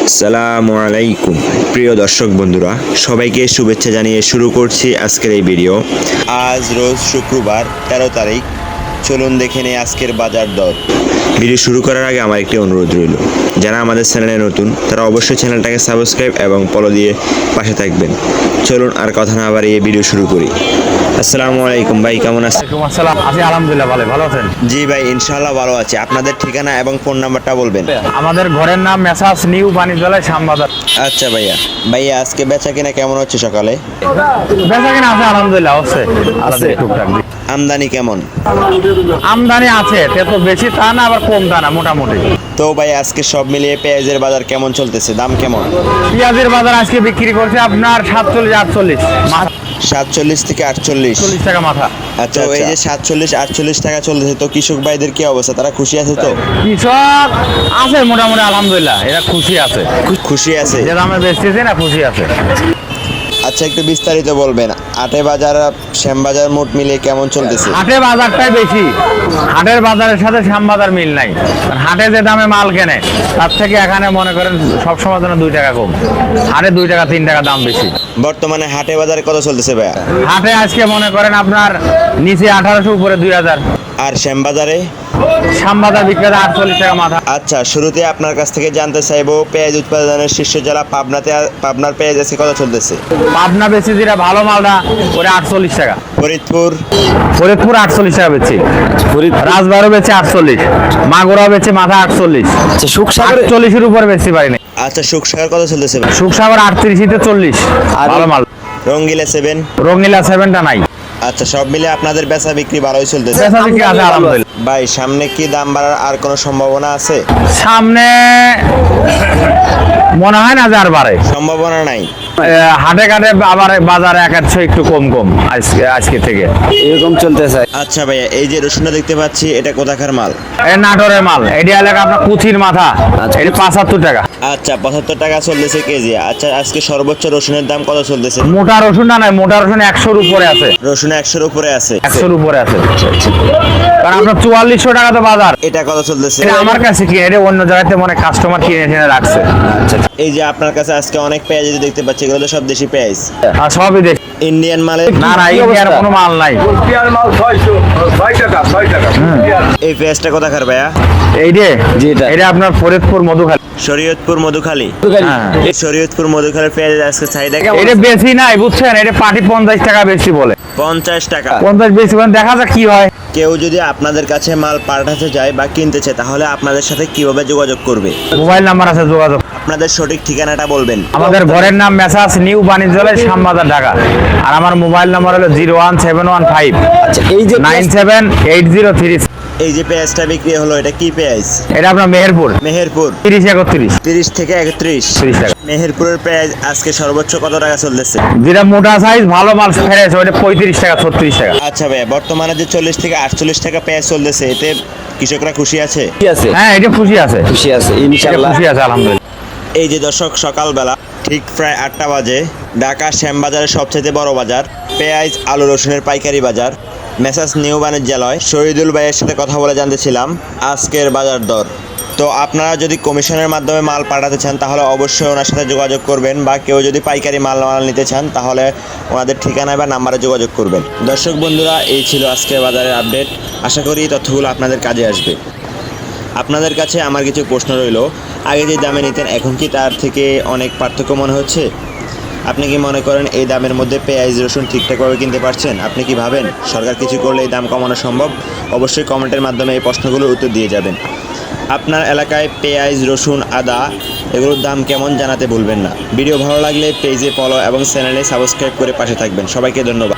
আসসালামু আলাইকুম প্রিয় দর্শক বন্ধুরা, সবাইকে শুভেচ্ছা জানিয়ে শুরু করছি আজকের এই ভিডিও। আজ রোজ শুক্রবার 13 তারিখ। চলুন দেখে নেই আজকের বাজার দর। ভিডিও শুরু করার আগে আমার একটি অনুরোধ রইল, যারা আমাদের চ্যানেলে নতুন তারা অবশ্যই চ্যানেলটাকে সাবস্ক্রাইব এবং ফলো দিয়ে পাশে থাকবেন। চলুন আর কথা না বাড়িয়ে ভিডিও শুরু করি। আসসালামু আলাইকুম ভাই, কেমন আছেন? ওয়ালাইকুম আসসালাম। আছি আলহামদুলিল্লাহ, ভালো আছেন? জি ভাই, ইনশাআল্লাহ ভালো আছি। আপনাদের ঠিকানা এবং ফোন নাম্বারটা বলবেন। আমাদের ঘরের নাম মেসাস নিউ বাণিজ্যালয় শ্যামবাজার। আচ্ছা ভাইয়া আজকে বেচা কিনা কেমন হচ্ছে সকালে? বেচা কিনা আছে আলহামদুলিল্লাহ, হচ্ছে টুকটাক। আমদানি কেমন? আমদানি আছে, তো বেশি তা না আবার কম তা না, মোটামুটি। তো ভাই আজকে সব মিলিয়ে পেঁয়াজের বাজার কেমন চলতেছে, দাম কেমন? পেঁয়াজের বাজার আজকে বিক্রি করছে আপনার 47-48 47 থেকে 48 টাকা মাথা। আচ্ছা, এই যে 47-48 টাকা চলতেছে, তো কৃষক ভাইদের কি অবস্থা, তারা খুশি আছে? তো কৃষক আছে মোটামুটি আলহামদুলিল্লাহ, এরা খুশি আছে। খুশি আছে, যে দামে বেচতেছে না, খুশি আছে। আচ্ছা একটু বিস্তারিত বলবেন, আটে বাজার শ্যামবাজার মোট মিলিয়ে কেমন চলতেছে? হাটে বাজারটাই বেশি, হাটের বাজারের সাথে শ্যামবাজার মিল নাই। হাটে যে দামে মাল কেনে তার থেকে এখানে মনে করেন সবসময় যেন 2 টাকা কম, হাটে 2 টাকা 3 টাকা দাম বেশি। বর্তমানে হাটে বাজারে কত চলতেছে ভাইয়া? হাটে আজকে মনে করেন আপনার নিচে 1800, উপরে 2000। আর শ্যামবাজারে? শ্যামবাজার বিক্রি 48 টাকা মাথা। আচ্ছা, শুরুতে আপনার কাছ থেকে জানতে চাইবো, পেঁয়াজ উৎপাদনের শীর্ষ জেলা পাবনার পেঁয়াজ আজকে কত চলতেছে? পাবনা বেশি যেটা ভালো মালটা ওরে 48 টাকা। ফরিদপুর? ফরিদপুর 48 টাকা বেচছি। রাজবাড়ও বেচে 48, মাগুরা বেচে মাথা 48। সুখসাগর 40-এর উপরে বেচতে পারি না। আচ্ছা, সুখসাগর কত চলতেছে? সুখসাগর 38-40 ভালো মাল। রঙ্গিলা 7? রঙিলা 7টা নাই। আচ্ছা, সব মিলে আপনাদের বেচা বিক্রি ভালোই চলতেছে? বেচা বিক্রি আছে আলহামদুলিল্লাহ। ভাই সামনে কি দাম বাড়ার আর কোনো সম্ভাবনা আছে? সামনে মনে হয় না যে আর বাড়ে, সম্ভাবনা নাই। হাটে ঘাটে আবার বাজারে একটু কম আজকে থেকে এরকম চলতেছে। আচ্ছা ভাইয়া, এই যে রসুনটা দেখতে পাচ্ছি, এটা কোথাকার মাল? এই নাটোরের মাল, এটি এলাকা আপনার কুচির মাথা, এটি 75 টাকা। আচ্ছা, 75 টাকা চলতেছে কেজি। আচ্ছা, আজকে সর্বোচ্চ রসুনের দাম কত চলতেছে? মোটা রসুন না, মোটা রসুন 100-র উপরে আছে। রসুন 100-র উপরে আছে? 100-র উপরে আছে, কারণ আপনার 4400 টাকা তো বাজার। এটা কত চলতেছে? এটা আমার কাছে কি, এটা অন্য জায়গাতে মনে কাস্টমার কিনে টেনে রাখছে। আচ্ছা, এই যে আপনার কাছে আজকে অনেক পেঁয়াজ দেখতে পাচ্ছি, এগুলো তো সব দেশি পেঁয়াজ? আর সবই দেশ। ইন্ডিয়ান মালে? না, ইন্ডিয়ার কোনো মাল নাই। এই পেঁয়াজটা কোথাকার ভাইয়া? এটা আপনার ফরিদপুর মধুখালী। শরীয়তপুর মধুখালী? এই শরীয়তপুর মধুখালীর পেঁয়াজ আজকে চাহিদা কেমন? এটা বেশি নাই বুঝছেন, এটা পাটি 50 টাকা বেশি বলে। 50 টাকা? 50 বেশি বলেন, দেখা যাক কি হয়। কেউ যদি আপনাদের কাছে মাল পাঠাতে যায় বা কিনতে চায়, তাহলে আপনাদের সাথে কিভাবে যোগাযোগ করবে? মোবাইল নাম্বার আছে, যোগাযোগ। আপনাদের সঠিক ঠিকানাটা বলবেন। আমাদের ঘরের নাম মেসাস নিউ বাণিজ্যালয় শ্যামবাজার, ঢাকা। আর আমার মোবাইল নাম্বার হলো 01715 978036। এই যে পেঁয়াজটা বিক্রি হলো, এটা কি পেঁয়াজ? এটা আপনার মেহেরপুর 30-31। 30 থেকে 31 টাকা। মেহেরপুরের পেঁয়াজ আজকে সর্বোচ্চ কত টাকা চলতেছে? যেটা মোটা সাইজ ভালো মাল ফেরেছে ওটা 35 টাকা 36 টাকা। আচ্ছা ভাইয়া, বর্তমানে যে 40 থেকে 48 টাকা পেঁয়াজ চলতেছে, এতে কৃষকরা খুশি আছে? হ্যাঁ, এটা খুশি আছে ইনশাআল্লাহ, খুশি আছে আলহামদুলিল্লাহ। এই যে দর্শক, সকালবেলা ঠিক প্রায় 8টা বাজে, ঢাকা শ্যামবাজারের সবচেয়ে বড় বাজার, পেঁয়াজ আলু রসুনের পাইকারি বাজার, মেসাস নিউ বাণিজ্যালয়, শহীদুল ভাইয়ের সাথে কথা বলে জানতেছিলাম আজকের বাজার দর। তো আপনারা যদি কমিশনের মাধ্যমে মাল পাঠাতে চান, তাহলে অবশ্যই ওনার সাথে যোগাযোগ করবেন, বা কেউ যদি পাইকারি মাল নিতে চান, তাহলে ওনাদের ঠিকানায় বা নাম্বারে যোগাযোগ করবেন। দর্শক বন্ধুরা, এই ছিল আজকের বাজারের আপডেট। আশা করি তথ্যগুলো আপনাদের কাজে আসবে। আপনাদের কাছে আমার কিছু প্রশ্ন রইল, আগে যে দামে নিতেন এখন কি তার থেকে অনেক পার্থক্য মনে হচ্ছে? আপনি কি মনে করেন এই দামের মধ্যে পেঁয়াজ রসুন ঠিকঠাকভাবে কিনতে পারছেন? আপনি কি ভাবেন সরকার কিছু করলে এই দাম কমানো সম্ভব? অবশ্যই কমেন্টের মাধ্যমে এই প্রশ্নগুলোর উত্তর দিয়ে যাবেন। আপনার এলাকায় পেঁয়াজ রসুন আদা এগুলোর দাম কেমন জানাতে ভুলবেন না। ভিডিও ভালো লাগলে পেজে ফলো এবং চ্যানেলে সাবস্ক্রাইব করে পাশে থাকবেন। সবাইকে ধন্যবাদ।